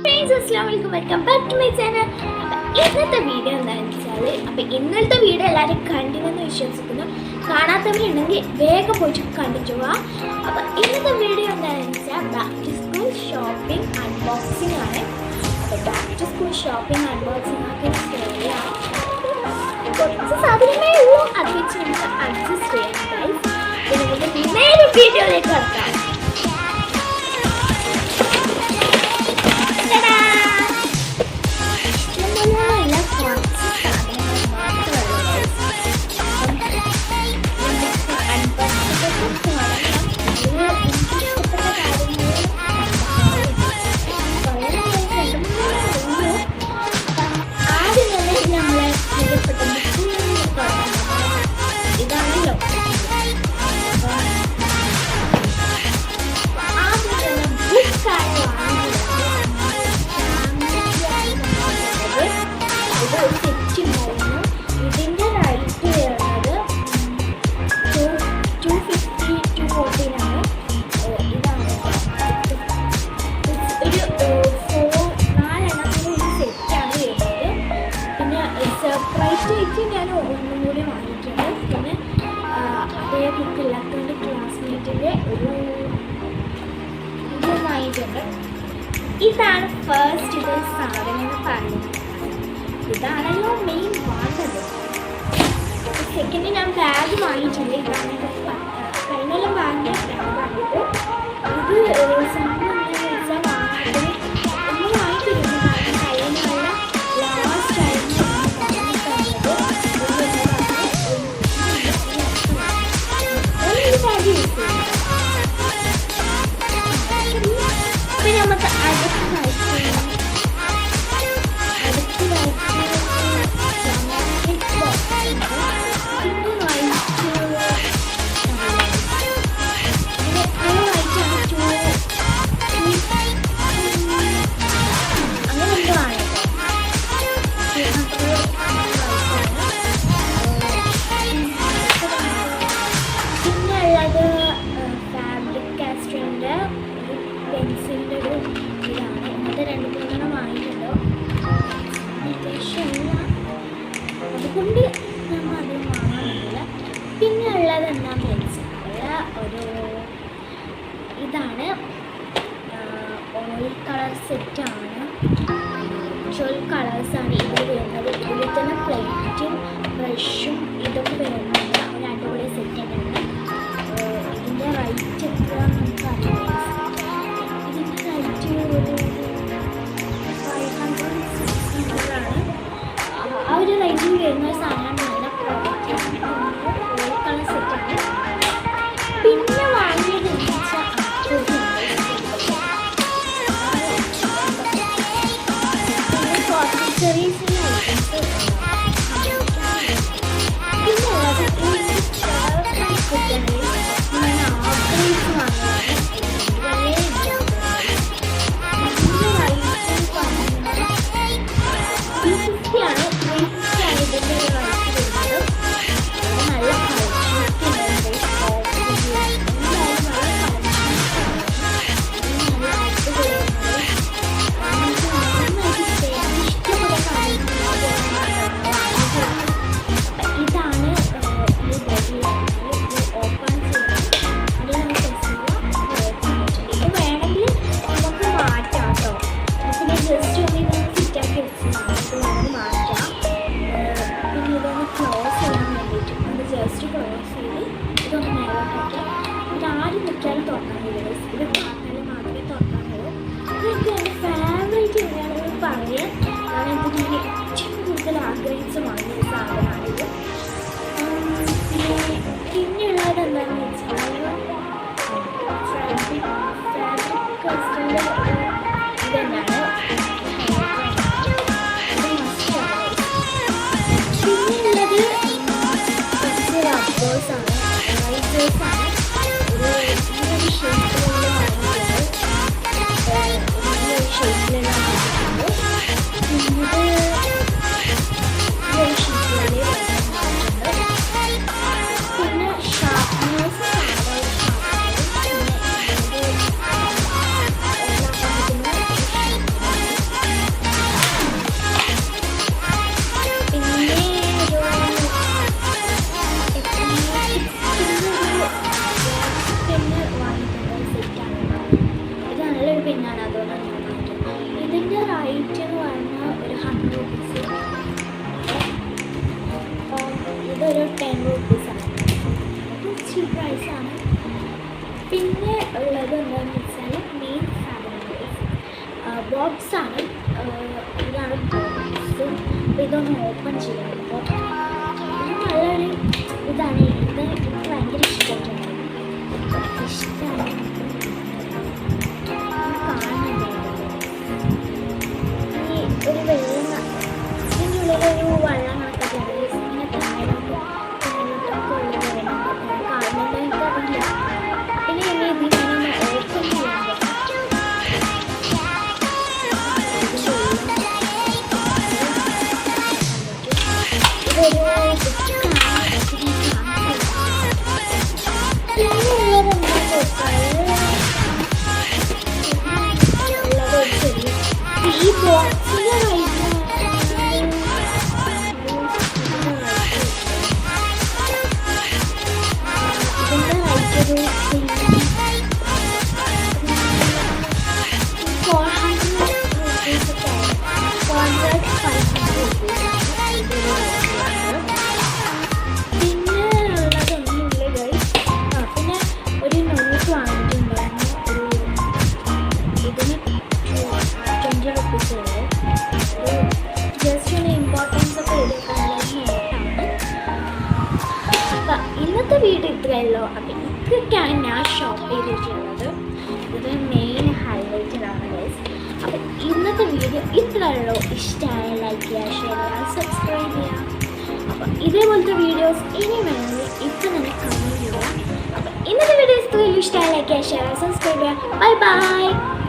Assalamualaikum, welcome back to my channel. ഇന്നത്തെ video എന്താണെന്ന് വെച്ചാൽ ഇന്നലത്തെ വീഡിയോ എല്ലാവരും കണ്ടിരുന്നു വിശ്വസിക്കുന്നു. കാണാത്തവരുണ്ടെങ്കിൽ വേഗം പോയിട്ട് കണ്ടിട്ട് പോവാം. അപ്പോൾ ഇന്നത്തെ വീഡിയോ എന്താണെന്ന് വെച്ചാൽ back to school shopping unboxing ആണ്. അപ്പോൾ back to school shopping unboxing ആക്കി സ്റ്റോറിയാണ്. കുറച്ച് സാധനമേ ഉള്ളൂ, അത് വെച്ച് നമുക്ക് അഡ്ജസ്റ്റ് ചെയ്യാം ഗൈസ്. പിന്നെ നമുക്ക് നേരെ വീഡിയോയിലേക്ക് കിടക്കാം. ഞാൻ ഒന്നും കൂടി വാങ്ങിയിട്ടുണ്ട്. പിന്നെ അതേ ബുക്ക് ഇല്ലാത്തതുകൊണ്ട് ക്ലാസ്മേറ്റിൻ്റെ ഒരു ഇത് വാങ്ങിയിട്ടുണ്ട്. ഇതാണ് ഫസ്റ്റ് ഇത് സാധനം എന്ന് പറയുന്നത്. ഇതാണല്ലോ മെയിൻ വേണ്ടത്. സെക്കൻഡ് ഞാൻ ബാഗ് വാങ്ങിയിട്ടുണ്ട്. ഇതാണ് കഴിഞ്ഞെല്ലാം വാങ്ങിയ ബാഗാണിത്. ഇത് സംഭവം എന്താണെന്ന് വെച്ചാൽ വാങ്ങാത്തത് ഒന്നും വാങ്ങിച്ചിരുന്നു. കാരണം കഴിഞ്ഞ ലാസ്റ്റ് ആയിരുന്നു പിന്നെ നമുക്ക് പെൻസിലിൻ്റെ ഒരു ഇതാണ്. ഇന്നത്തെ 2-3 വാങ്ങിയിട്ടുണ്ടോ അതുകൊണ്ട് നമ്മൾ അത് വാങ്ങാറില്ല. പിന്നെ ഉള്ളത് എന്താണെന്ന് വെച്ചാൽ ഒരു ഇതാണ് ഓയിൽ കളർ സെറ്റാണ്. 12 കളേഴ്സാണ് ഇതിൽ വരുന്നത്. ഇതിൽ തന്നെ പ്ലേറ്റും ബ്രഷും ഇതൊക്കെ വരുന്നുണ്ട്. ഒരു അടിപൊളി സെറ്റ് തന്നെയാണ്. ഇതിൻ്റെ റേറ്റ് എത്ര നമുക്ക് അറിയാം. ആ ഒരു റേഞ്ചിൽ വരുന്ന ഒരു സാധനമാണ്. നല്ല പ്രോഡക്റ്റ് കളർ സെറ്റാണ്. പിന്നെ വാങ്ങിയത് എന്താ വെച്ചാൽ ചെറിയ ഐറ്റംസ്. പിന്നെ ഉള്ളത് ഞാൻ ആഗ്രഹിച്ച് വാങ്ങിയതാണ്. ആഗ്രഹിച്ച് വാങ്ങിയ സാധനമാണിത്. പിന്നെയുള്ളത് എന്താണെന്ന് വെച്ചാൽ ഇതെന്നാണ്. പിന്നെയുള്ളത് കുറച്ച് റബ്ബേഴ്സാണ്, റൈസേഴ്സാണ്. ഒരു ഷേപ്പിലുള്ള വാങ്ങിയിട്ടുണ്ട്. ഷേപ്പിലുള്ള വാങ്ങിയിട്ടുണ്ട്. പിന്നെ ഷീറ്റിലാണ് റേറ്റ് എന്ന് പറഞ്ഞാൽ ഒരു 100 റുപ്പീസ്. അപ്പം ഇതൊരു 10 റുപ്പീസാണ്. അത് ചീപ്പ് പ്രൈസാണ്. പിന്നെ ഉള്ളത് എന്താണെന്ന് വെച്ചാൽ മെയിൻ സാധനങ്ങൾ ബോക്സാണ്. ഇതാണ് ബോക്സ്. അപ്പോൾ ഇതൊന്ന് ഓപ്പൺ ചെയ്യാം. അപ്പോൾ ഇത് നല്ലൊരു ഇതാണ്. ഇത് എനിക്ക് ഭയങ്കര ഇഷ്ടപ്പെട്ടിട്ടുണ്ട്. ഇഷ്ടമാണ് കാണുന്നുണ്ട്. ഈ ഒരു വെള്ളം ഇതിൻ്റെ ഉള്ളിലൊരു വെള്ളം കണക്കൊക്കെയാണ്. ഇങ്ങനെ താഴോട്ടൊക്കെ ഉള്ളത് കാണുന്നുണ്ടോ എനിക്കറിയില്ല. പിന്നെ ഇനി ഇതിങ്ങനെ ഓപ്പൺ ചെയ്യാൻ ഈ ബോക്സിന്റെ ഇന്നത്തെ വീഡിയോ ഇത്രയല്ലോ. അപ്പം ഇതൊക്കെയാണ് ഞാൻ ഷോപ്പ് ചെയ്തിട്ടുള്ളത്. ഇത് മെയിൻ ഹൈലൈറ്റഡാണ് ഗൈസ്. അപ്പം ഇന്നത്തെ വീഡിയോ ഇത്രയല്ലോ. ഇഷ്ടമായ ലൈക്ക് ചെയ്യുക, ഷെയർ ചെയ്യുക, സബ്സ്ക്രൈബ് ചെയ്യുക. അപ്പം ഇതേപോലത്തെ വീഡിയോസ് ഇനി വേണമെങ്കിൽ ഇപ്പം തന്നെ കമൻറ്റ് ചെയ്യുക. അപ്പം ഇന്നത്തെ വീഡിയോ ഇത്രയല്ലോ. ഇഷ്ടമായ ലൈക്ക് ചെയ്യുക, ഷെയർ ചെയ്യുക, സബ്സ്ക്രൈബ് ചെയ്യുക. Bye bye.